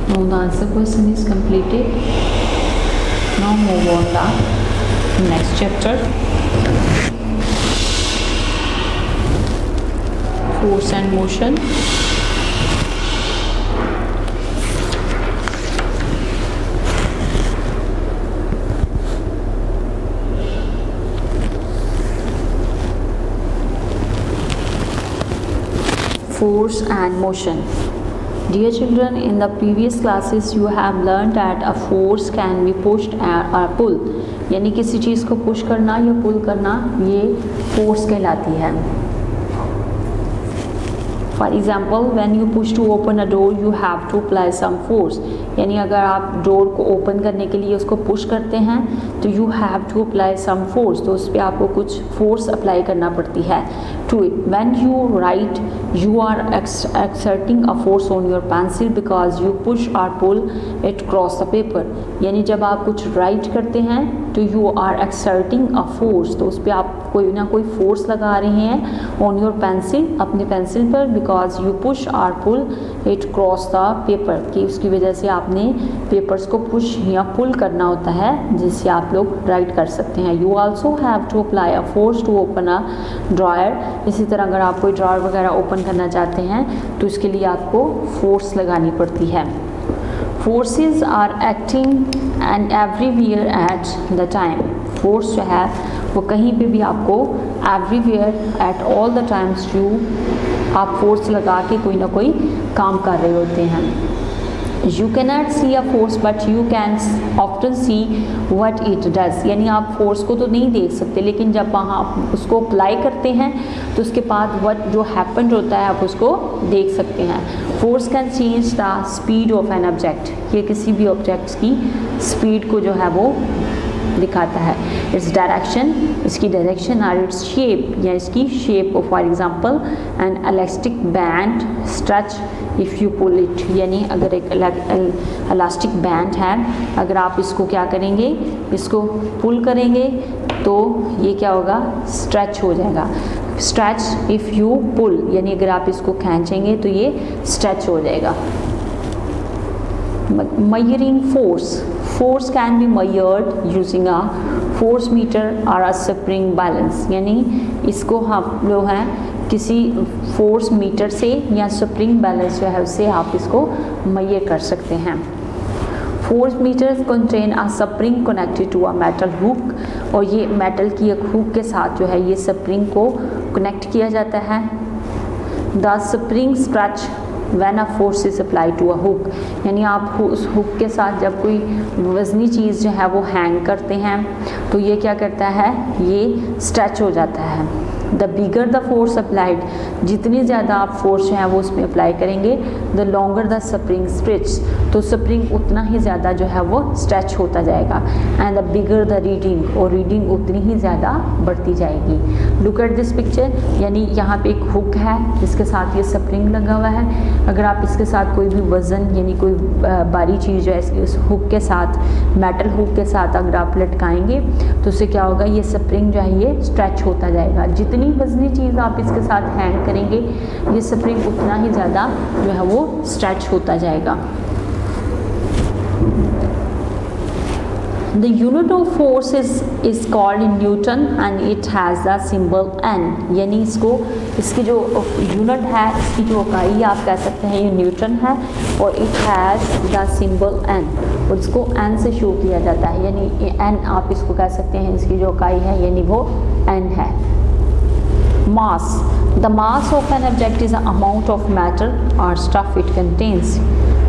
Now the answer question is completed. Now move on the next chapter. Force and motion. Force and motion. Dear children, in the previous classes you have learned that a force can be pushed or pull, यानी किसी चीज़ को push करना या पुल करना ये force कहलाती है. For example when you push to open a door you have to apply some force, यानी अगर आप डोर को ओपन करने के लिए उसको पुश करते हैं तो you have to apply some force, तो उस पर आपको कुछ फोर्स अप्लाई करना पड़ती है. To it when you right you are exerting a force on your pencil because you push or pull it across the paper, यानी जब आप कुछ राइट करते हैं तो you are exerting a force, तो उस पर आप कोई ना कोई फोर्स लगा रहे हैं on your pencil, अपने पेंसिल पर, because you push or pull it across the paper, कि उसकी वजह से आपने पेपर्स को पुश या पुल करना होता है जिससे आप लोग राइट कर सकते हैं. You also have to apply a force to open a drawer. इसी तरह अगर आप कोई ड्रॉअर वगैरह ओपन करना चाहते हैं तो इसके लिए आपको फोर्स लगानी पड़ती है. Forces are acting and everywhere at the time. Force जो है वो कहीं पे भी आपको everywhere at all the times आप फोर्स लगा के कोई ना कोई काम कर रहे होते हैं. You cannot see a force but you can often see what it does, यानी आप फोर्स को तो नहीं देख सकते लेकिन जब वहाँ आप उसको अप्लाई करते हैं तो उसके बाद what जो हैपन होता है आप उसको देख सकते हैं. Force can change the speed of an object, ये किसी भी ऑब्जेक्ट की स्पीड को जो है वो दिखाता है. इट्स डायरेक्शन, इसकी डायरेक्शन, और इट्स शेप या इसकी shape. For example an elastic band stretch if you pull it, यानी अगर एक इलास्टिक बैंड है अगर आप इसको क्या करेंगे, इसको पुल करेंगे तो ये क्या होगा, स्ट्रेच हो जाएगा. स्ट्रेच इफ़ यू पुल, यानी अगर आप इसको खींचेंगे तो ये स्ट्रेच हो जाएगा. Measuring force. Force can be measured using a force meter or a spring balance, यानी इसको हम लोग हैं किसी फोर्स मीटर से या स्प्रिंग बैलेंस जो है उससे आप इसको मेजर कर सकते हैं. Force meter contain a spring connected to a metal hook, और ये मेटल की एक हुक के साथ जो है ये स्प्रिंग को कनेक्ट किया जाता है. The spring stretch when a force is apply to a hook, यानी आप उस हुक के साथ जब कोई वज़नी चीज़ जो है वो हैंग करते हैं तो ये क्या करता है, ये स्ट्रेच हो जाता है. The bigger the force applied, जितनी ज़्यादा आप फोर्स जो है वो उसमें अप्लाई करेंगे the longer the spring stretch, तो स्प्रिंग उतना ही ज़्यादा जो है वो स्ट्रेच होता जाएगा. And the bigger the reading, और रीडिंग उतनी ही ज़्यादा बढ़ती जाएगी. लुक एट दिस पिक्चर, यानी यहाँ पे एक हुक है जिसके साथ ये स्प्रिंग लगा हुआ है. अगर आप इसके साथ कोई भी वज़न यानी कोई भारी चीज़ जो है इस हुक के साथ, मेटल हुक के साथ अगर आप लटकाएंगे तो उससे क्या होगा, ये स्प्रिंग जो है ये स्ट्रेच होता जाएगा. जितनी वज़नी चीज़ आप इसके साथ हैंग करेंगे ये स्प्रिंग उतना ही ज़्यादा जो है वो स्ट्रेच होता जाएगा. The unit of force is called in Newton and it has the symbol N, यानी इसकी जो यूनिट है, इसकी जो इकाई आप कह सकते हैं ये न्यूटन है, और it has the symbol N, और इसको N से शो किया जाता है, यानी N आप इसको कह सकते हैं इसकी जो इकाई है यानी वो N है. Mass. The mass of an object is the amount of matter or stuff it contains.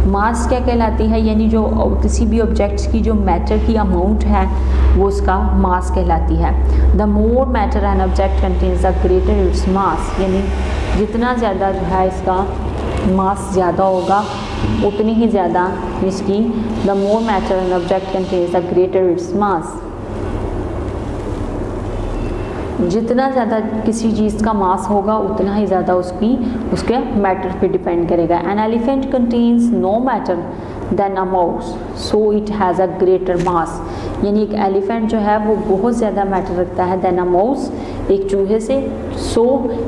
मास क्या कहलाती है, यानी जो किसी भी ऑब्जेक्ट्स की जो मैटर की अमाउंट है वो उसका मास कहलाती है. The more matter an object contains the greater its mass, यानी जितना ज़्यादा जो है इसका मास ज़्यादा होगा उतनी ही ज़्यादा इसकी, the more matter an object contains the greater its mass, जितना ज़्यादा किसी चीज़ का मास होगा उतना ही ज़्यादा उसके मैटर पे डिपेंड करेगा. An elephant contains more matter than a mouse so it has a greater mass, यानी एक एलिफेंट जो है वो बहुत ज़्यादा मैटर रखता है देन अ माउस, एक चूहे से। So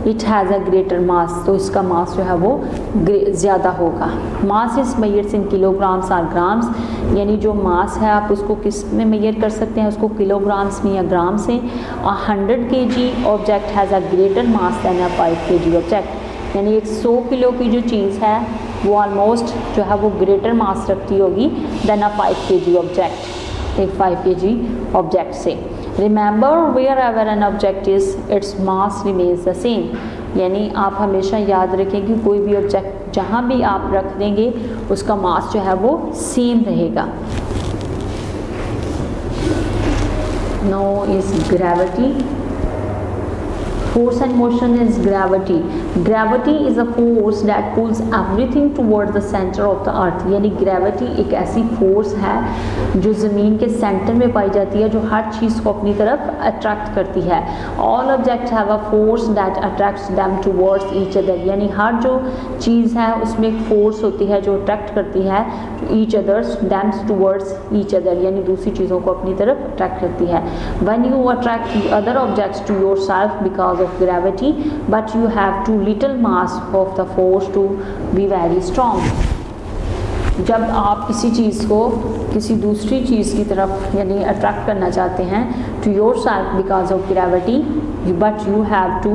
it has a greater mass, तो इसका मास जो है वो ज़्यादा होगा। Mass is measured in kilograms और ग्राम्स, यानी जो मास है आप उसको किस में मेजर कर सकते हैं, उसको किलोग्राम्स में या ग्राम से। 100 kg object has a greater mass than a 5 kg object, यानी एक 100 किलो की जो चीज़ है वो ऑलमोस्ट जो है वो ग्रेटर मास रखती होगी देन अ 5 kg ऑब्जेक्ट, एक 5 kg ऑब्जेक्ट से। Remember wherever an object is its mass remains the same, यानी आप हमेशा याद रखें कि कोई भी ऑब्जेक्ट जहाँ भी आप रख देंगे उसका मास जो है वो सेम रहेगा। No is gravity, force and motion is gravity. Gravity is a force that pulls everything towards the center of the earth, यानी gravity एक ऐसी force है जो ज़मीन के सेंटर में पाई जाती है, जो हर चीज़ को अपनी तरफ अट्रैक्ट करती है। All objects have a force that attracts them towards each other, यानी हर जो चीज़ है उसमें एक force होती है जो अट्रैक्ट करती है each others, them towards each other, यानी दूसरी चीज़ों को अपनी तरफ अट्रैक्ट करती है। When you attract the other objects to yourself because of gravity, but you have too little mass of the force to be very strong. जब आप किसी चीज़ को किसी दूसरी चीज़ की तरफ यानी अट्रैक्ट करना चाहते हैं to yourself because of gravity, but you have too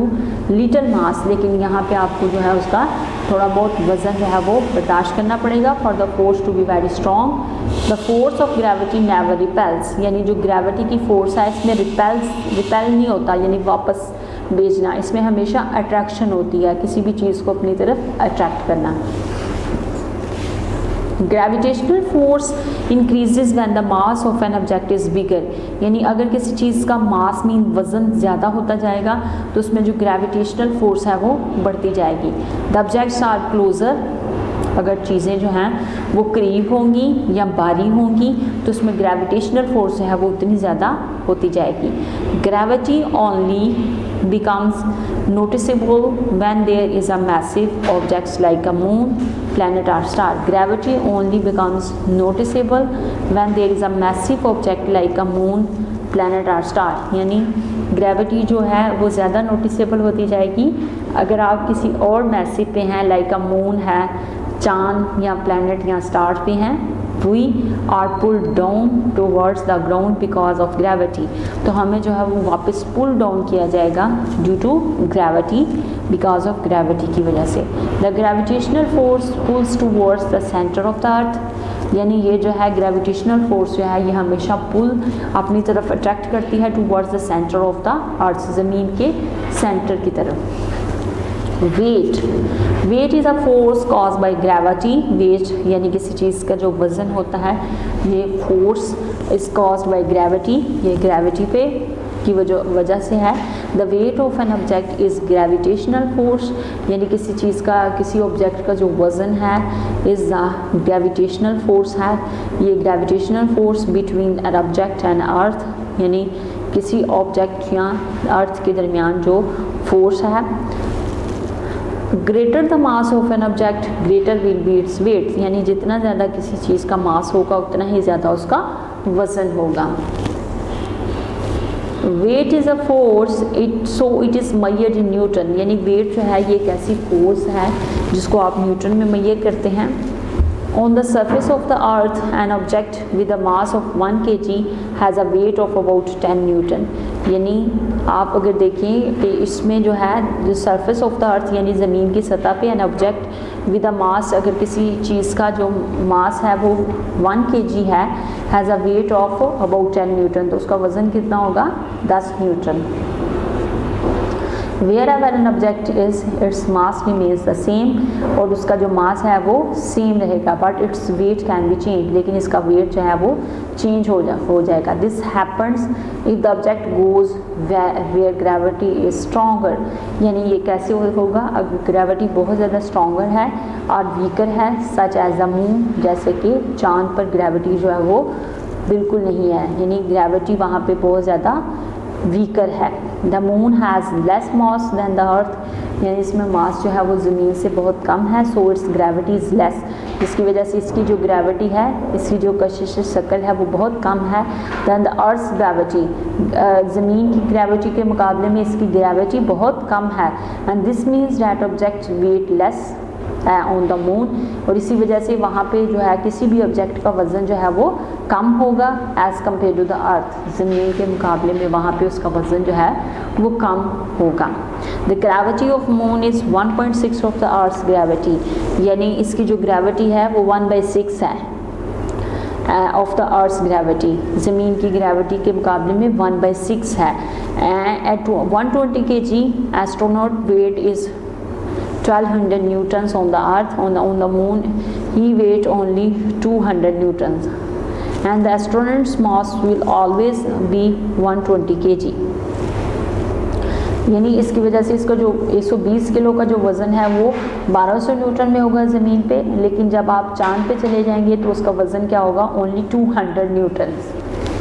little mass, लेकिन यहाँ पे आपको जो है उसका थोड़ा बहुत वज़न जो है वो बर्दाश्त करना पड़ेगा for the force to be very strong. The force of gravity never repels, यानी जो ग्रेविटी की फोर्स है इसमें रिपेल नहीं होता, यानी वापस भेजना, इसमें हमेशा अट्रैक्शन होती है, किसी भी चीज़ को अपनी तरफ अट्रैक्ट करना। Gravitational force increases when the mass of an object is bigger, यानी अगर किसी चीज़ का मास मीन वज़न ज़्यादा होता जाएगा तो उसमें जो ग्रेविटेशनल फोर्स है वो बढ़ती जाएगी। द ऑब्जेक्ट्स आर क्लोजर, अगर चीज़ें जो हैं वो करीब होंगी या बारी होंगी तो उसमें ग्रेविटेशनल फोर्स जो है वो उतनी ज़्यादा होती जाएगी। Gravity only becomes noticeable when there is a massive objects like a moon, planet or star. Gravity only becomes noticeable when there is a massive object like a moon, planet or star. यानी gravity जो है वो ज़्यादा noticeable होती जाएगी अगर आप किसी और मैसिव पे हैं, लाइक अ मून है, चांद या प्लैनेट या स्टार पे हैं। We are pulled down towards the ground because of gravity, तो हमें जो है वो वापस पुल डाउन किया जाएगा due to gravity, because of gravity की वजह से। The gravitational force pulls towards the centre of the earth, यानी ये जो है ग्रेविटेशनल फोर्स जो है ये हमेशा पुल अपनी तरफ अट्रैक्ट करती है towards the centre of the earth, ज़मीन के सेंटर की तरफ। Weight is a force cause by gravity, weight यानी किसी चीज़ का जो वज़न होता है ये force is caused by gravity, ये ग्रेविटी पे की वजह से है। The weight of an object is gravitational force, यानी किसी चीज़ का किसी ऑब्जेक्ट का जो वज़न है इज़ द ग्रेविटेशनल फोर्स है, ये gravitational force between N object and earth, यानी किसी ऑब्जेक्ट या अर्थ के दरमियान जो फोर्स है। Greater the mass of an object greater will be its weight, यानी जितना ज़्यादा किसी चीज़ का मास होगा उतना ही ज़्यादा उसका वज़न होगा। Weight is a force it is measured in newton, यानी वेट जो है ये एक ऐसी फोर्स है जिसको आप न्यूटन में मेजर करते हैं। On the surface of the earth an object with a mass of 1 kg has a weight of about 10 Newton, यानी आप अगर देखें कि इसमें जो है जो सरफेस ऑफ द अर्थ यानी ज़मीन की सतह पे एन ऑब्जेक्ट विद अ मास, अगर किसी चीज़ का जो मास है वो 1 kg है, has a weight of about 10 newton, तो उसका वज़न कितना होगा 10 newton. Wherever an object is its mass remains the same, और उसका जो मास है वो सेम रहेगा, but its weight can be change, लेकिन इसका वेट जो है वो चेंज हो जाएगा। This happens if the object goes where gravity is stronger, यानी ये कैसे होगा अगर ग्रेविटी बहुत ज़्यादा स्ट्रॉन्गर है और वीकर है, सच एज द मून, जैसे कि चांद पर ग्रेविटी जो है वो बिल्कुल नहीं है, यानी ग्रेविटी वहाँ पे बहुत ज़्यादा वीकर है। The moon has less mass than the earth, यानी इसमें मास जो है वो ज़मीन से बहुत कम है, so it's gravity is less, जिसकी वजह से इसकी जो ग्रेविटी है, इसकी जो कशिश शक्ल है वो बहुत कम है दैन द अर्थ्स ग्रेविटी। ज़मीन की ग्रेविटी के मुकाबले में इसकी ग्रेविटी बहुत कम है and this means that object weight less on the moon, और इसी वजह से वहाँ पे जो है किसी भी ऑब्जेक्ट का वज़न जो है वो कम होगा as compare to the earth. ज़मीन के मुकाबले में वहाँ पे उसका वज़न जो है वो कम होगा। The gravity of moon is 1.6 of the earth's gravity, यानी इसकी जो ग्रेविटी है वो 1/6 है ऑफ द अर्थ्स ग्रेविटी। ज़मीन की ग्रेविटी के मुकाबले में 1/6 है। At 120 kg astronaut weight is 1200 newtons on the earth. On the moon he weight only 200 newtons and the astronaut's mass will always be 120 kg। यानी इसकी वजह से इसका जो 120 किलो का जो वज़न है वो 1200 न्यूटन में होगा ज़मीन पे, लेकिन जब आप चांद पे चले जाएंगे तो उसका वज़न क्या होगा, ओनली 200 न्यूटन,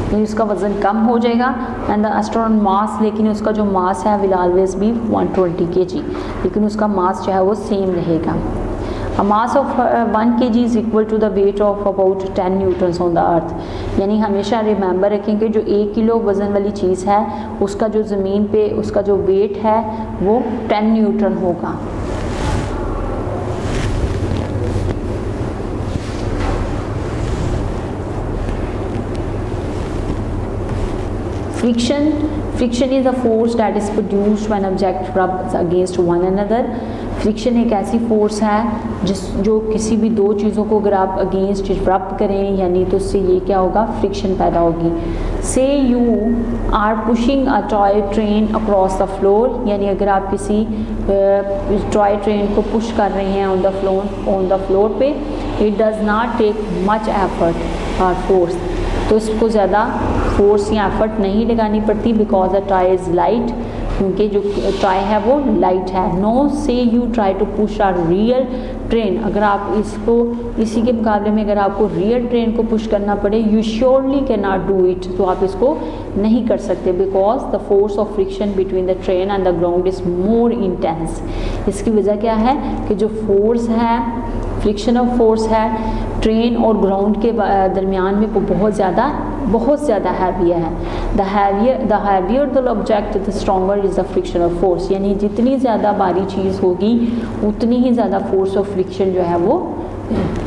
यानी उसका वज़न कम हो जाएगा। एंड द एस्ट्रोनॉट मास, लेकिन उसका जो मास है विल ऑलवेज बी 120 kg, लेकिन उसका मास जो है वो सेम रहेगा। A mass of 1 kg is equal to the weight of about 10 newtons on the earth, यानी हमेशा रिमेंबर रखेंगे जो 1 किलो वज़न वाली चीज़ है उसका जो ज़मीन पे उसका जो वेट है वो 10 न्यूटन होगा। Friction is a force that is produced when object rubs against one another। Friction एक ऐसी फोर्स है जो किसी भी दो चीज़ों को अगर आप अगेंस्ट रब करें यानी तो उससे ये क्या होगा, फ्रिक्शन पैदा होगी। Say you are pushing a toy train across the floor, यानी अगर आप किसी टॉय ट्रेन को पुश कर रहे हैं ऑन द फ्लोर पे, it does not take much effort और फोर्स, तो इसको ज़्यादा फोर्स या एफर्ट नहीं लगानी पड़ती because the toy is light, क्योंकि जो टॉय है वो लाइट है। No say you try to push are real train, अगर आप इसको इसी के मुकाबले में अगर आपको रियल ट्रेन को पुश करना पड़े, you surely can not do it, तो आप इसको नहीं कर सकते because the force of friction between the train and the ground is more intense. इसकी वजह क्या है कि जो फोर्स है, फ्रिक्शन ऑफ फोर्स है ट्रेन और ग्राउंड के दरमियान में वो बहुत ज़्यादा हैवी है। The heavier the object the stronger is the friction of force, यानी जितनी ज़्यादा भारी चीज़ होगी उतनी ही ज़्यादा फोर्स ऑफ फ्रिक्शन जो है वो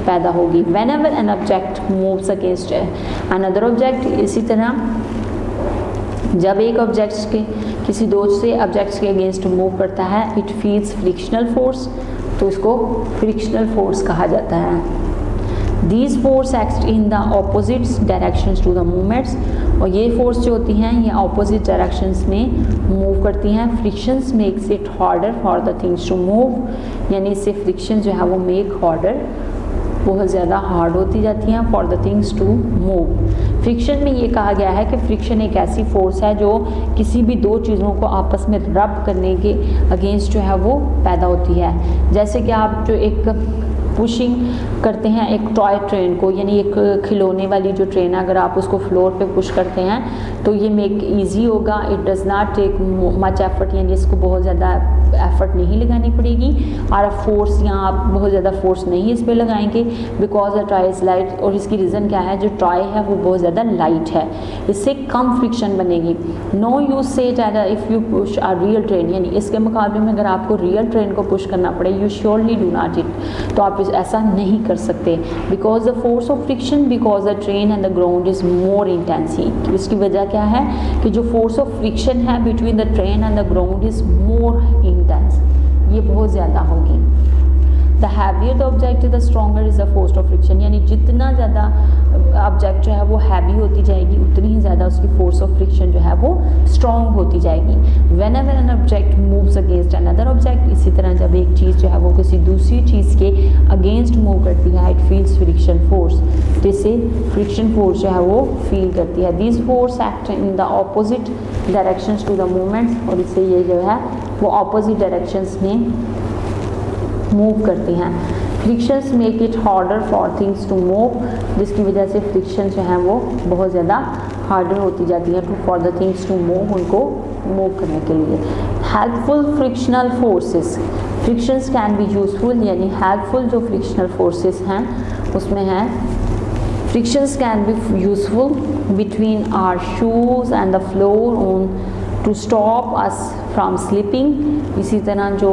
पैदा होगी। When ever an object moves against another object, इसी तरह जब एक ऑब्जेक्ट के किसी दूसरे ऑब्जेक्ट्स के अगेंस्ट मूव करता है, इट फील्स फ्रिक्शनल फोर्स, तो इसको फ्रिक्शनल फोर्स कहा जाता है। These force act in the opposite directions to the movements, और ये फोर्स जो होती हैं ये ऑपोजिट डायरेक्शंस में मूव करती हैं। Frictions makes it harder for the things to move, यानी इससे फ्रिक्शन जो है वो मेक हार्डर, बहुत ज़्यादा हार्ड होती जाती हैं for the things to move. Friction में ये कहा गया है कि फ्रिक्शन एक ऐसी फोर्स है जो किसी भी दो चीज़ों को आपस में रब करने के अगेंस्ट जो है वो पैदा होती है। जैसे कि आप जो एक पुशिंग करते हैं एक टॉय ट्रेन को, यानी एक खिलौने वाली जो ट्रेन है, अगर आप उसको फ्लोर पे पुश करते हैं तो ये मेक इजी होगा। It does not take much effort, यानी इसको बहुत ज़्यादा एफर्ट नहीं लगानी पड़ेगी और फोर्स यहाँ आप बहुत ज़्यादा फोर्स नहीं इस पर लगाएंगे because the toy is light. और इसकी रीज़न क्या है, जो टॉय है वो बहुत ज़्यादा लाइट है, इससे कम फ्रिक्शन बनेगी। नो यूज से ज़्यादा if you push a real train, यानी इसके मुकाबले में अगर आपको रियल ट्रेन को पुश करना पड़े, you surely do not it, तो आप ऐसा नहीं कर सकते because the force of friction because the train and the ground is more intense. इसकी वजह क्या है कि जो फोर्स ऑफ फ्रिक्शन है between the train and the ground is more intense, ये बहुत ज़्यादा होगी। The heavier the object the stronger is the force of friction, यानी जितना ज़्यादा ऑब्जेक्ट जो है वो हैवी होती जाएगी उतनी ही ज़्यादा उसकी फोर्स ऑफ फ्रिक्शन जो है वो स्ट्रॉन्ग होती जाएगी। When ever an object moves against another object, इसी तरह जब एक चीज़ जो है वो किसी दूसरी चीज़ के अगेंस्ट मूव करती है, इट फील्स फ्रिक्शन फोर्स, जिससे फ्रिक्शन फोर्स जो है वो फील करती है। This force act in the opposite directions to the movements, और इससे ये जो है वो ऑपोजिट डायरेक्शंस में मूव करती हैं। Frictions make it harder for things to move, जिसकी वजह से फ्रिक्शन जो है वो बहुत ज़्यादा हार्डर होती जाती है for the things to move, उनको मूव करने के लिए। Helpful frictional forces, frictions can be useful, यानी हेल्पफुल जो फ्रिक्शनल फोर्सेस हैं उसमें है frictions can be useful between our shoes and the floor on to stop us from slipping। इसी तरह जो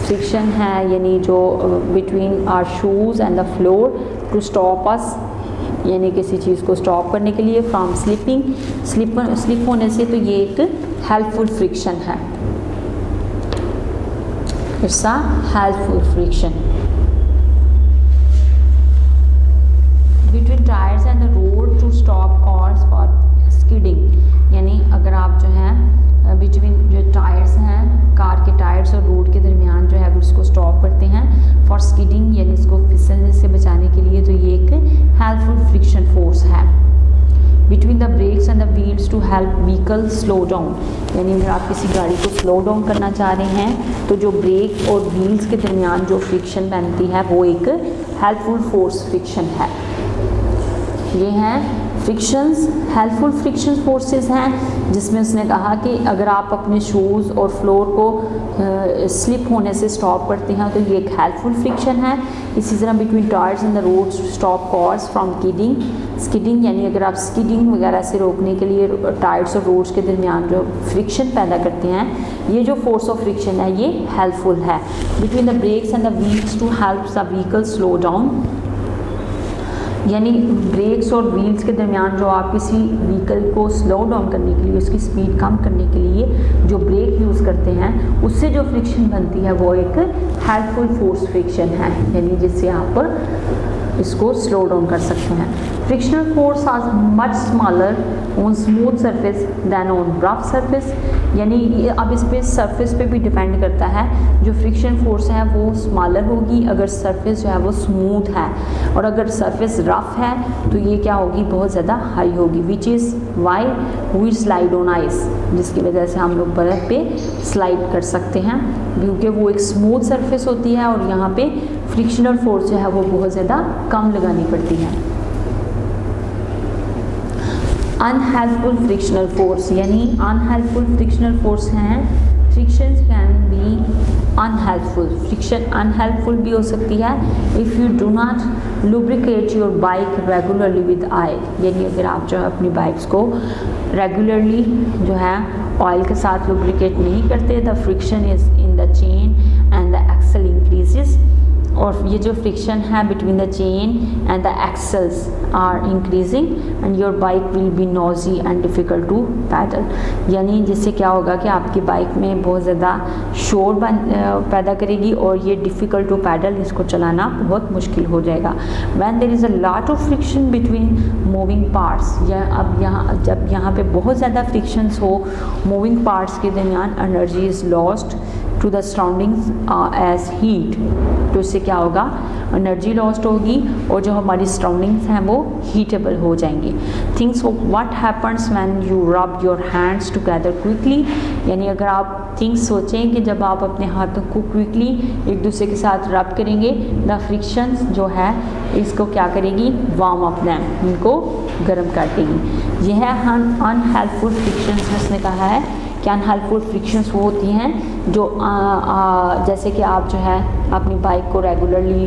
friction है यानी जो between our shoes and the floor to stop us, यानी किसी चीज़ को stop करने के लिए, from slipping, slip होने से, तो ये एक helpful friction है, it's a helpful friction। Between tires and the road to stop cars for skidding, यानी अगर आप जो है बिटवीन जो टायर्स हैं, कार के टायर्स और रोड के दरमियान जो है उसको स्टॉप करते हैं फॉर स्किडिंग, यानी इसको फिसलने से बचाने के लिए, तो ये एक हेल्पफुल फ्रिक्शन फोर्स है। Between the brakes and the wheels to help vehicle slow down, यानी अगर आप किसी गाड़ी को स्लो डाउन करना चाह रहे हैं तो जो ब्रेक और व्हील्स के दरमियान जो फ्रिक्शन बनती है वो एक हेल्पफुल फोर्स फ्रिक्शन है। ये हैं फ्रिक्शंस, हेल्पफुल फ्रिक्शन फोर्सेस हैं, जिसमें उसने कहा कि अगर आप अपने शूज़ और फ्लोर को स्लिप होने से स्टॉप करते हैं तो ये एक हेल्पफुल फ्रिक्शन है। इसी तरह between tyres in the road stop cars from skidding, यानी अगर आप स्किडिंग वगैरह से रोकने के लिए टायर्स और रोड्स के दरमियान जो फ्रिक्शन पैदा करते हैं, ये जो फोर्स ऑफ फ्रिक्शन है ये हेल्पफुल है। Between the brakes and the wheels to help the vehicle slow down, यानी ब्रेक्स और व्हील्स के दरमियान जो आप किसी व्हीकल को स्लो डाउन करने के लिए, उसकी स्पीड कम करने के लिए जो ब्रेक यूज़ करते हैं, उससे जो फ्रिक्शन बनती है वो एक हेल्पफुल फोर्स फ्रिक्शन है, यानी जिससे आप इसको स्लो डाउन कर सकते हैं। Frictional force are much smaller on smooth surface than on rough surface, यानी अब इस पे सरफेस पे भी डिपेंड करता है, जो फ्रिक्शन फोर्स है वो स्मॉलर होगी अगर सरफेस जो है वो स्मूथ है, और अगर सरफेस रफ है तो ये क्या होगी, बहुत ज़्यादा हाई होगी। Which is why we slide on ice, जिसकी वजह से हम लोग बर्फ़ पे स्लाइड कर सकते हैं, क्योंकि वो एक स्मूथ सरफेस होती है और यहाँ पे फ्रिक्शनल फोर्स जो है वो बहुत ज़्यादा कम लगानी पड़ती है। अनहेल्पफुल फ्रिक्शनल फोर्स, यानी अनहेल्पफुल फ्रिक्शनल फोर्स हैं, friction can be unhelpful, friction unhelpful भी हो सकती है if you do not lubricate your bike regularly with oil, यानी अगर आप जो है अपनी बाइक्स को रेगुलरली जो है ऑयल के साथ लुब्रिकेट नहीं करते, the friction is in the chain and the axle increases, और ये जो फ्रिक्शन है between the chain and the axles are increasing and your bike will be noisy and difficult to pedal, यानी जिससे क्या होगा कि आपकी बाइक में बहुत ज़्यादा शोर पैदा करेगी और ये डिफ़िकल्ट टू पैडल, इसको चलाना बहुत मुश्किल हो जाएगा। When there is a lot of friction between moving parts, या अब यहाँ जब यहाँ पे बहुत ज़्यादा फ्रिक्शंस हो मूविंग पार्ट्स के दरमियान, energy is lost to the surroundings as heat, तो इससे क्या होगा, एनर्जी लॉस्ट होगी और जो हमारी सराउंडिंग्स हैं वो हीटेबल हो जाएंगी। Things what happens when you rub your hands together quickly, यानी अगर आप थिंग्स सोचें कि जब आप अपने हाथों को क्विकली एक दूसरे के साथ रब करेंगे, द फ्रिक्शंस जो है इसको क्या करेगी, वार्म अप देम, इनको गर्म कर देगी। यह है अनहेल्पफुल फ्रिक्शंस, जिसने कहा है कि अनहेल्पफुल फ्रिक्शंस वो होती हैं जो जैसे कि आप जो है अपनी बाइक को रेगुलरली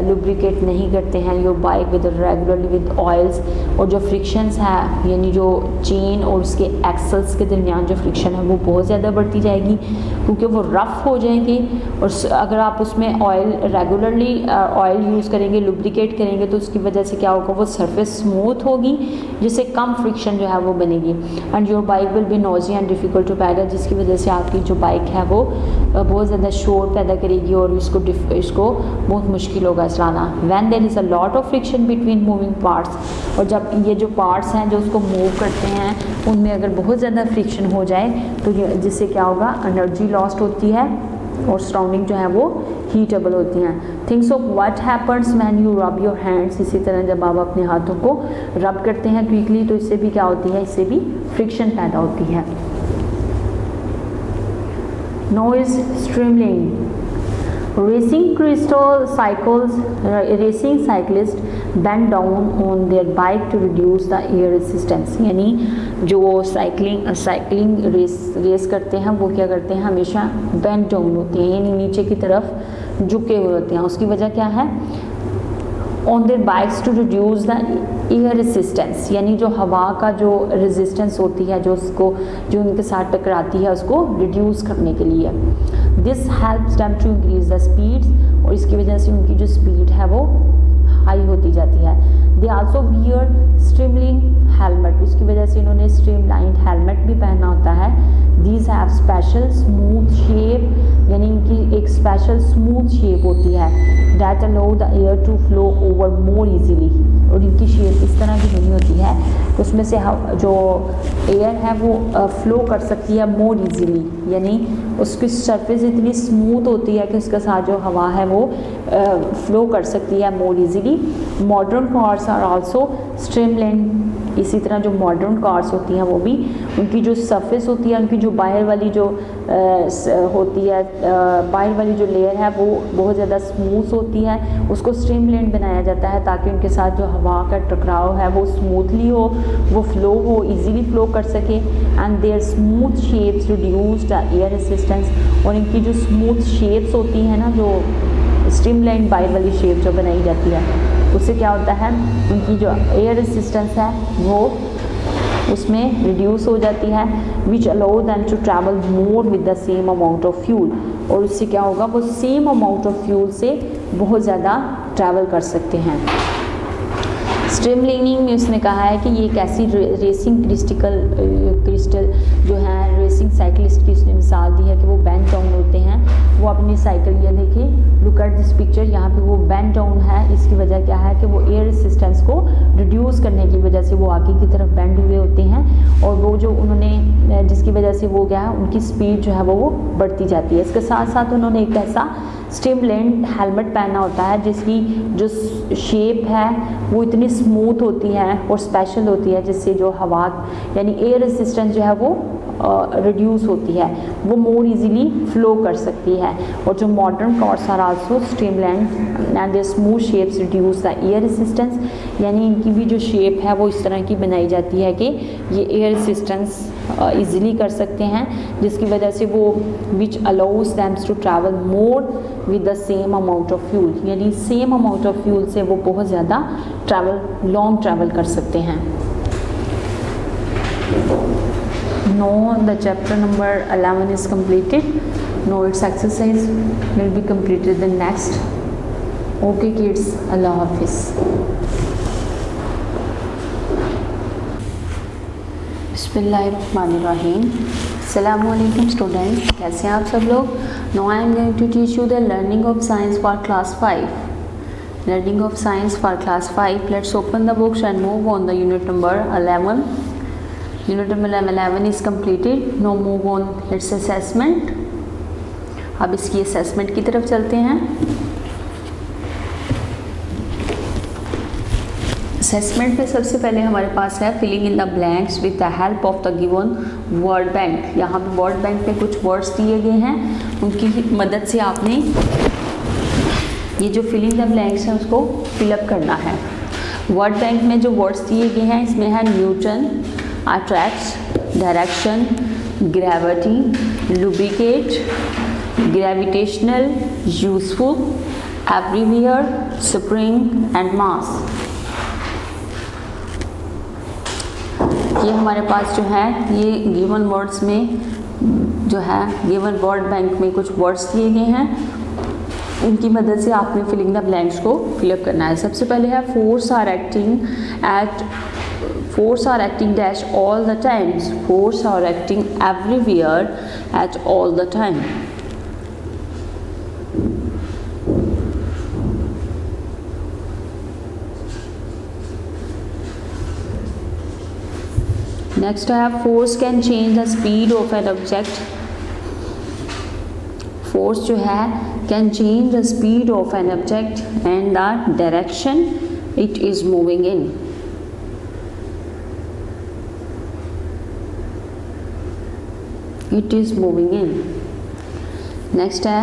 लुब्रिकेट नहीं करते हैं, your bike with regularly with oils, और जो फ्रिक्शंस है यानी जो चेन और उसके एक्सल्स के दरमियान जो फ्रिक्शन है वो बहुत ज़्यादा बढ़ती जाएगी क्योंकि वो रफ़ हो जाएंगे, और अगर आप उसमें ऑयल रेगुलरली ऑयल यूज़ करेंगे, लुब्रिकेट करेंगे, तो उसकी वजह से क्या होगा, वो सरफेस स्मूथ होगी जिससे कम फ्रिक्शन जो है वो बनेगी, and your bike will be noisy and difficult to pedal, जिसकी वजह से आपकी जो बाइक है वो बहुत ज़्यादा शोर पैदा करेगी और इसको बहुत मुश्किल होगा चलाना। When there is a lot of friction between moving parts, और जब ये जो पार्ट्स हैं जो उसको मूव करते हैं उनमें अगर बहुत ज़्यादा फ्रिक्शन हो जाए तो जिससे क्या होगा, एनर्जी लॉस्ट होती है और सराउंडिंग जो है वो हीटेबल होती हैं। Things of what happens when you rub your hands, इसी तरह जब आप अपने हाथों को रब करते हैं क्विकली तो इससे भी क्या होती है, इससे भी फ्रिक्शन पैदा होती है। Noise streaming, racing cyclists bend down on their bike to reduce the air resistance, यानी जो साइकिलिंग रेस करते हैं वो क्या करते हैं, हमेशा बेंड डाउन होते हैं, यानी नीचे की तरफ झुके हुए होते हैं। उसकी वजह क्या है, on their bikes to reduce the air resistance, यानी जो हवा का जो रेजिस्टेंस होती है, जो उनके साथ टकराती है उसको रिड्यूस करने के लिए। This helps them to increase the speed, और इसकी वजह से उनकी जो स्पीड है वो हाई होती जाती है। They also wear streamline helmet, इसकी वजह से इन्होंने स्ट्रीमलाइन हेलमेट भी पहना होता है। These have special smooth shape, यानी इनकी एक स्पेशल स्मूथ शेप होती है। That allow the air to flow over more easily, और इनकी शेप इस तरह की बनी होती है उसमें से जो एयर है वो फ्लो कर सकती है मोर इजीली, यानी उसकी सरफेस इतनी स्मूथ होती है कि उसके साथ जो हवा है वो फ्लो कर सकती है more easily. Modern cars are also streamline, इसी तरह जो मॉडर्न कार्स होती हैं वो भी उनकी जो सरफेस होती है, उनकी जो बाहर वाली जो होती है, बाहर वाली जो लेयर है वो बहुत ज़्यादा स्मूथ होती है, उसको स्ट्रीमलाइन बनाया जाता है ताकि उनके साथ जो हवा का टकराव है वो स्मूथली हो, वो फ्लो हो, इजीली फ्लो कर सके। And their smooth shapes reduce the air resistance, और इनकी जो स्मूथ शेप्स होती हैं ना, जो स्ट्रीमलाइन बाहर वाली शेप जो बनाई जाती है, उससे क्या होता है, उनकी जो एयर रेसिस्टेंस है वो उसमें रिड्यूस हो जाती है। Which allow them to travel more with the same amount of fuel, और उससे क्या होगा, वो सेम अमाउंट ऑफ फ्यूल से बहुत ज़्यादा ट्रैवल कर सकते हैं। स्ट्रीमलाइनिंग में उसने कहा है कि ये एक ऐसी रेसिंग क्रिस्टल जो है, रेसिंग साइकिलिस्ट की उसने मिसाल दी है कि वो बेंड डाउन होते हैं, वो अपनी साइकिल, ये देखिए लुक एट दिस पिक्चर, यहाँ पे वो बेंड डाउन है। इसकी वजह क्या है कि वो एयर रेसिस्टेंस को रिड्यूस करने की वजह से वो आगे की तरफ बेंड हुए होते हैं, और वो जो उन्होंने जिसकी वजह से वो क्या है, उनकी स्पीड जो है वो बढ़ती जाती है। इसके साथ साथ उन्होंने एक ऐसा स्ट्रीमलाइन हेलमेट पहना होता है जिसकी जो शेप है वो इतनी स्मूथ होती है और स्पेशल होती है, जिससे जो हवा यानी एयर रेसिस्टेंस जो है वो रिड्यूस होती है, वो मोर इजीली फ्लो कर सकती है। और जो modern cars are also streamline and their smooth shapes reduce the air resistance, यानी इनकी भी जो शेप है वो इस तरह की बनाई जाती है कि ये एयर रेसिस्टेंस इजीली कर सकते हैं, जिसकी वजह से वो which allows them to travel more with the same amount of fuel, यानी सेम अमाउंट ऑफ फ्यूल से वो बहुत ज़्यादा लॉन्ग ट्रैवल कर सकते हैं। No, the chapter number 11 is completed. No, its exercise will be completed the next. Okay kids, Allah Hafiz. Bismillahirrahmanirrahim. Assalamualaikum students, कैसे हैं आप सब लोग? Now I am going to teach you the learning of science for class 5. Learning of science for class 5. Let's open the books and move on the unit number 11. Unit number 11 is completed. Now move on its assessment. अब इसकी assessment की तरफ चलते हैं। Assessment में सबसे पहले हमारे पास है filling in the blanks with the help of the given word bank. यहाँ पे word bank में कुछ words दिए गए हैं, उनकी मदद से आपने ये जो filling the blanks है उसको fill up करना है। word bank में जो words दिए गए हैं इसमें है Newton, attracts, direction, gravity, lubricate, gravitational, useful, everywhere, spring and mass। ये हमारे पास जो है ये गिवन वर्ड्स में जो है गिवन वर्ड बैंक में कुछ वर्ड्स दिए गए हैं, उनकी मदद से आपने फिलिंग द ब्लैंक्स को फिलअप करना है। सबसे पहले है force are acting dash all the times, force are acting everywhere at all the time. Next है force can change the speed of an object, force जो है can change the speed of an object and the direction it is moving in. It is moving in. Next है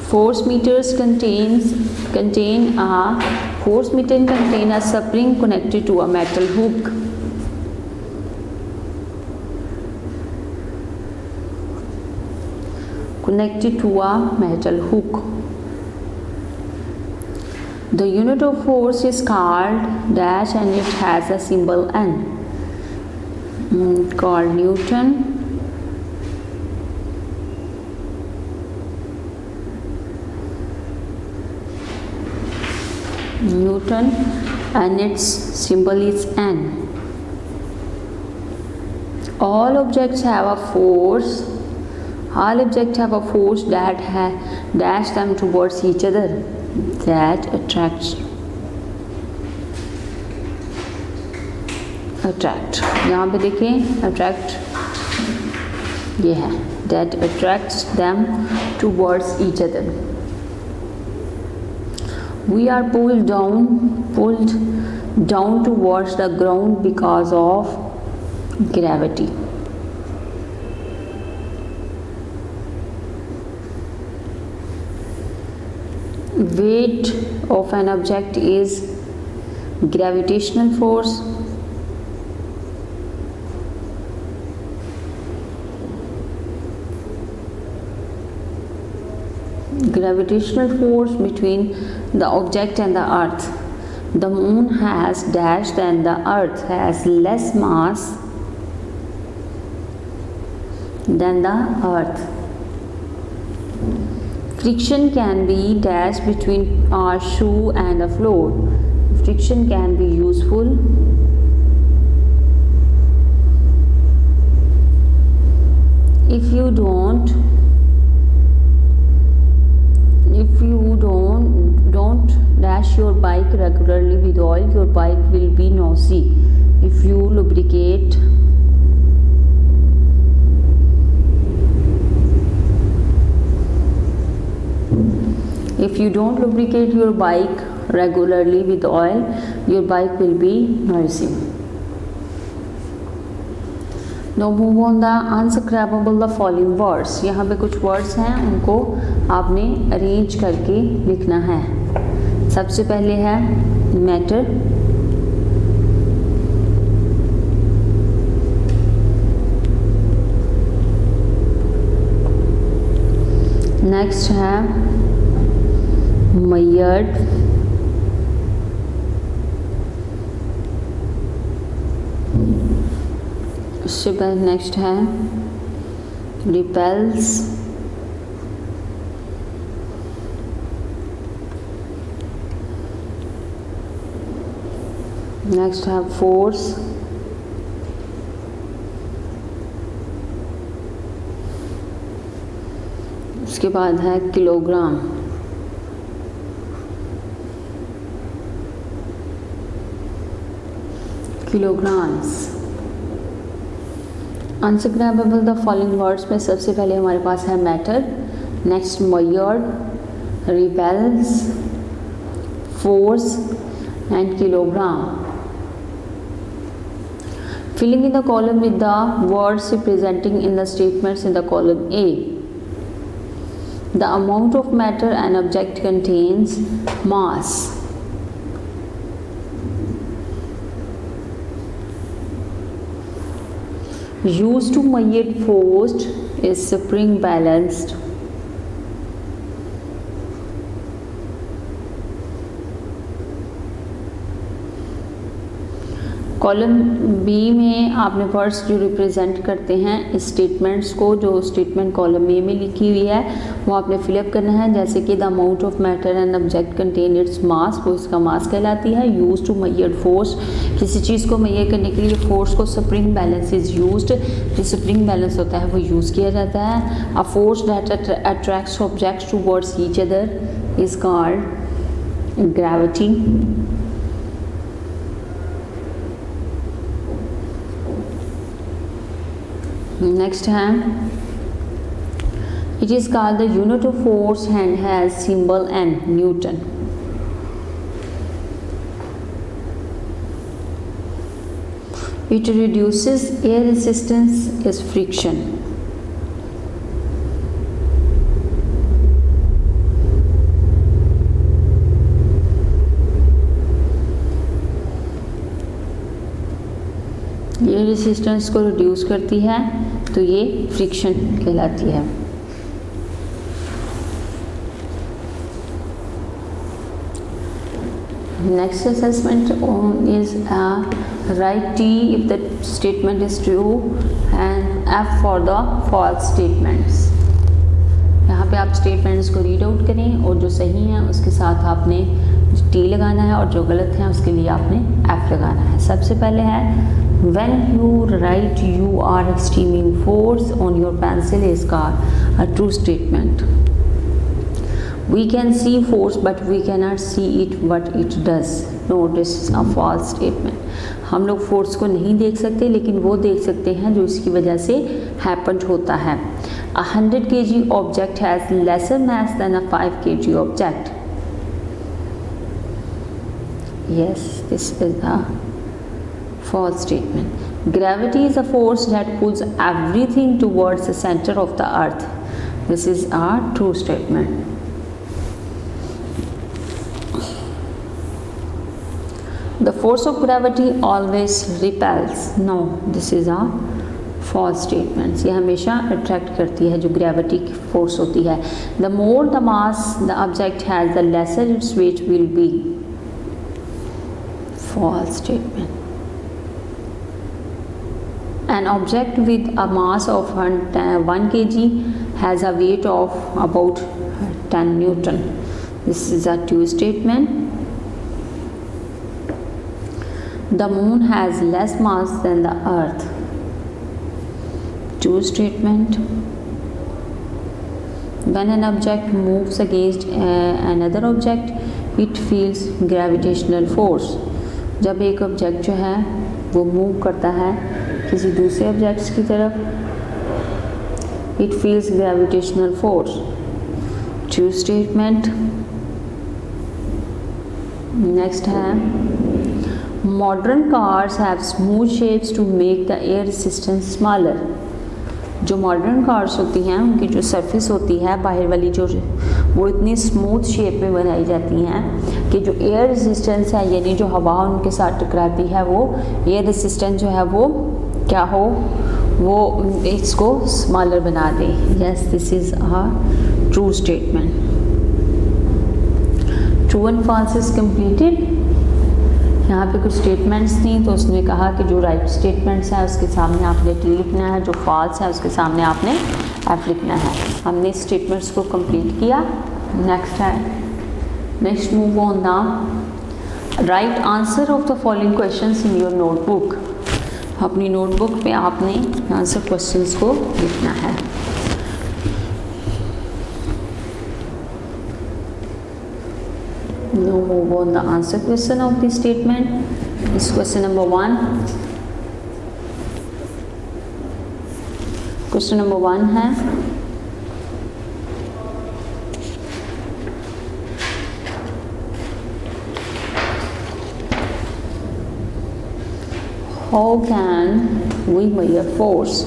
Force meters contain a spring connected to a metal hook. The unit of force is called dash and it has a symbol N, called Newton. And its symbol is N. All objects have a force that dash them towards each other, that attract. यहाँ पे देखें attract, ये है that attracts them towards each other. We are pulled down towards the ground because of gravity. Weight of an object is gravitational force. Gravitational force between the object and the earth. The moon has dash and the earth has less mass than the earth. Friction can be dash between our shoe and the floor. Friction can be useful. If you don't dash your bike regularly with oil, your bike will be noisy. If you don't lubricate your bike regularly with oil, your bike will be noisy. Now move on the unscrapable the following words. यहाँ पे कुछ words हैं, उनको आपने arrange करके लिखना है. सबसे पहले है matter, next है measured, उससे बाद नेक्स्ट है रिपेल्स, नेक्स्ट है फोर्स, उसके बाद है kilogram, kilograms. Unscramble the following words में सबसे पहले हमारे पास है matter, next measured, repels, force and kilogram. Filling in the column with the words representing in the statements in the column A. The amount of matter an object contains, mass. Used to measure force is spring balanced. Column B में आपने words जो represent करते हैं statements को, जो statement column A में लिखी हुई है वो आपने फिलअप करना है. जैसे कि the amount of matter and object contain its mass, वो इसका मास कहलाती है. यूज टू मेजर फोर्स, किसी चीज़ को मेजर करने के लिए फोर्स को स्प्रिंग बैलेंस इज यूज्ड, जो स्प्रिंग बैलेंस होता है वो यूज़ किया जाता है. A force that attracts objects towards each other is called gravity. Next है it is called the unit of force and has symbol N, Newton. It reduces air resistance is friction. ये resistance को reduce करती है, तो ये friction कहलाती है। Next assessment is write T if the statement is true and F for the false statements। यहाँ पे आप स्टेटमेंट्स को रीड आउट करें और जो सही है उसके साथ आपने T लगाना है और जो गलत है उसके लिए आपने F लगाना है। सबसे पहले है when you write you are extreming force on your pencil is called a true statement। We can see force but we cannot see it what it does। No, this is a false statement। हम लोग force को नहीं देख सकते लेकिन वो देख सकते हैं जो इसकी वजह से हैपन होता है। A 100 kg object has lesser mass than a 5 kg object। Yes, this is a false statement। Gravity is a force that pulls everything towards the center of the earth। This is a true statement। The force of gravity always repels। No, this is a false statement। ये हमेशा attract करती है जो gravity की force होती है। The more the mass the object has, the lesser its weight will be। False statement। An object with a mass of 1 kg has a weight of about 10 Newton। This is a true statement। The moon has less mass than the earth। True statement। When an object moves against another object, it feels gravitational force। जब एक object जो है वो move करता है किसी दूसरे objects की तरफ, it feels gravitational force। True statement। Next है modern cars have smooth shapes to make the air resistance smaller। जो मॉडर्न कार्स होती हैं उनकी जो सरफेस होती है बाहर वाली जो वो इतनी स्मूथ शेप में बनाई जाती हैं कि जो एयर रेजिस्टेंस है यानी जो हवा उनके साथ टकराती है वो एयर रेजिस्टेंस जो है वो क्या हो, वो इसको स्मॉलर बना दे। Yes, this is a true statement. True and false is completed. यहाँ पे कुछ स्टेटमेंट्स थी तो उसने कहा कि जो राइट स्टेटमेंट्स हैं उसके सामने आपने टी लिखना है, जो फॉल्स है उसके सामने आपने एफ लिखना है। हमने स्टेटमेंट्स को कंप्लीट किया। Next move on the right answer of the following questions in your notebook. अपनी नोटबुक पे आपने आंसर क्वेश्चंस को लिखना है। Now move on the answer question of the statement. This question number 1. Question number 1 है how can we measure force?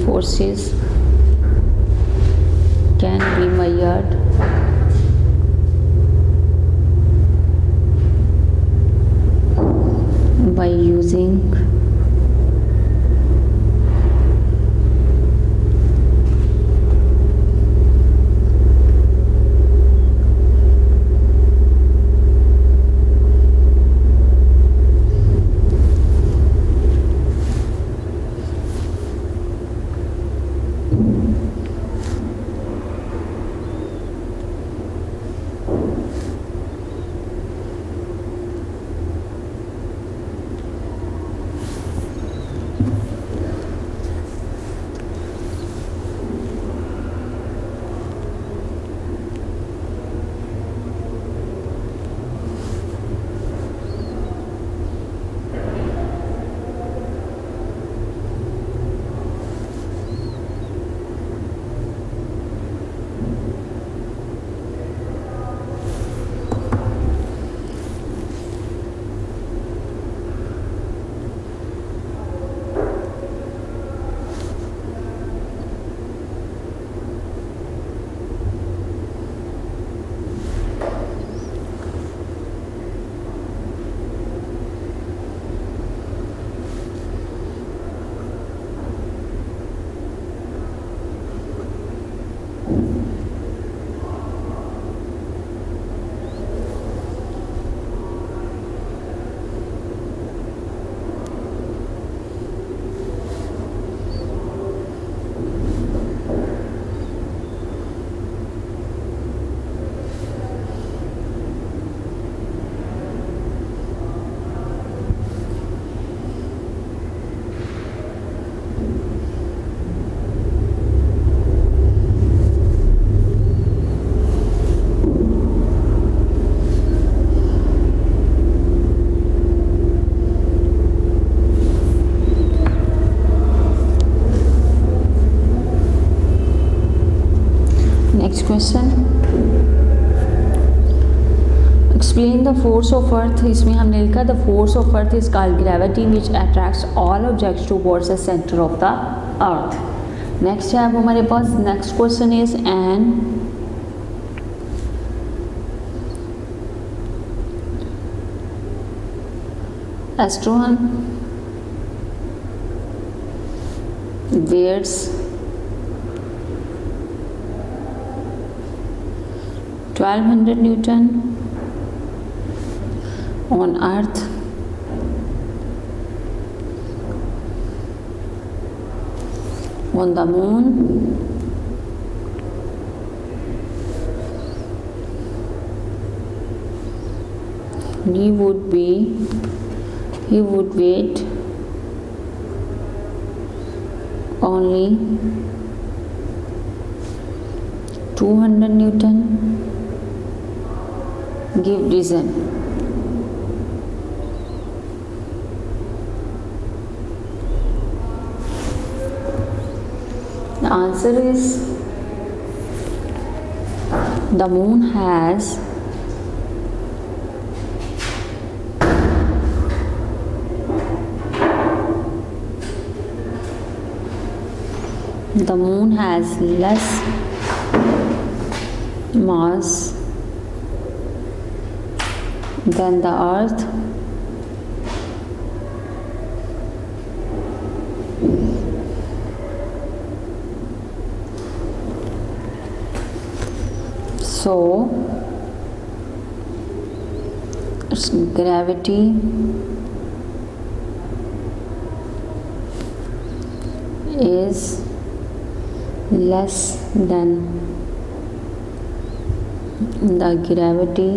Forces can be measured by using question, explain the force of earth. इसमें हमने लिखा the force of earth is called gravity which attracts all objects towards the centre of the earth. Next है अब हमारे पास next question is an astronaut weighs 1200 Newton on earth, on the moon he would weight only 200 Newton. Give reason. The answer is the moon has less mass than the earth, so its gravity is less than the gravity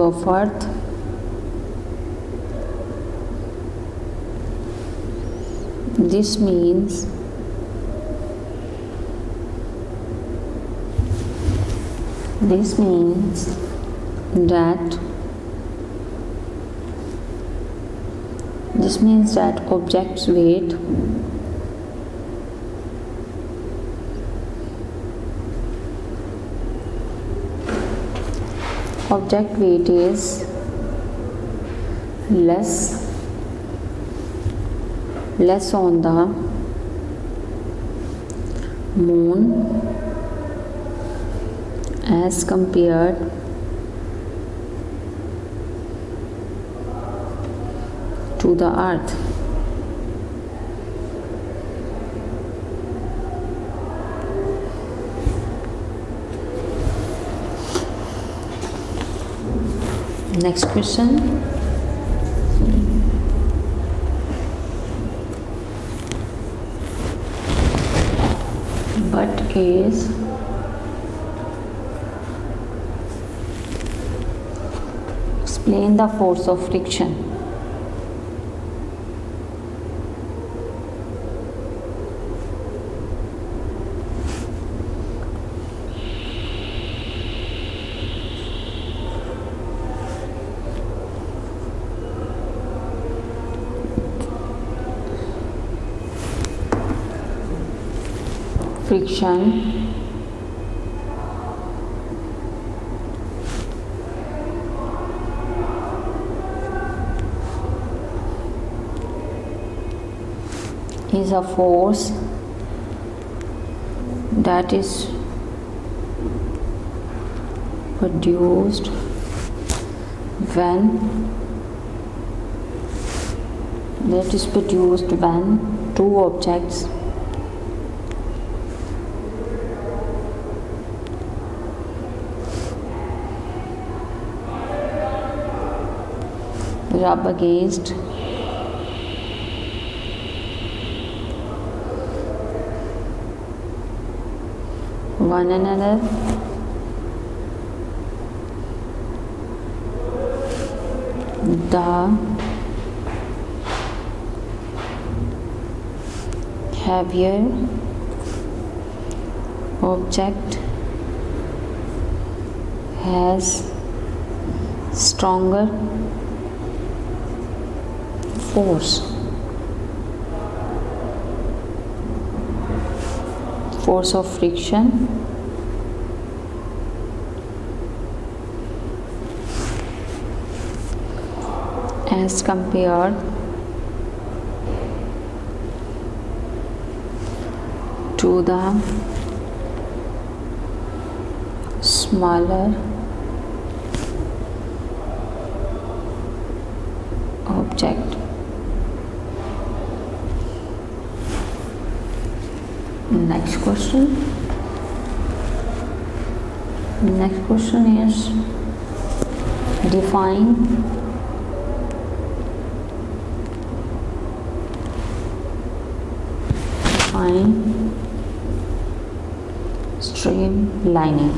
of earth. This means that object's weight is less on the moon as compared to the earth. Next question. What is explain the force of friction? Friction is a force that is produced when two objects rub against one another. The heavier object has stronger force. force of friction as compared to the smaller object. Next question. Next question is define streamlining.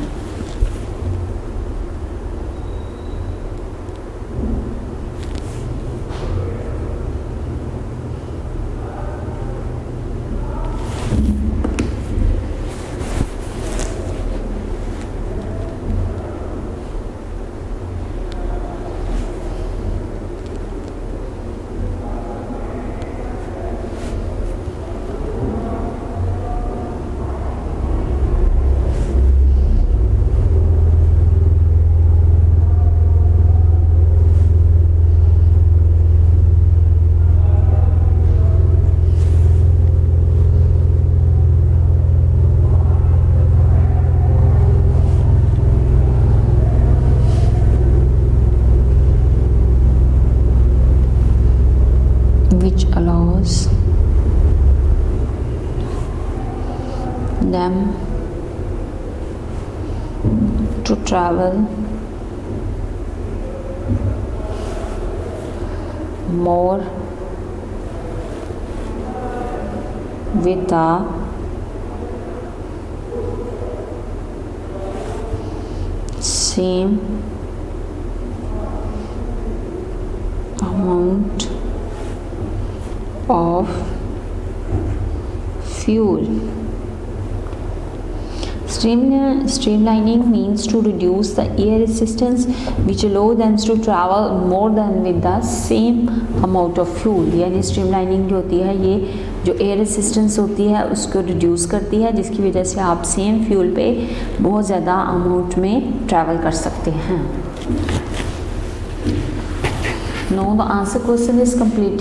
Which allows them to travel more with the same amount of fuel. Streamlining means to reduce the air resistance which allow them to travel more than with the same amount of fuel. यानी streamlining जो होती है ये जो air resistance होती है उसको reduce करती है जिसकी वजह से आप सेम फ्यूल पे बहुत ज़्यादा अमाउंट में ट्रैवल कर सकते हैं. Now the answer question is completed.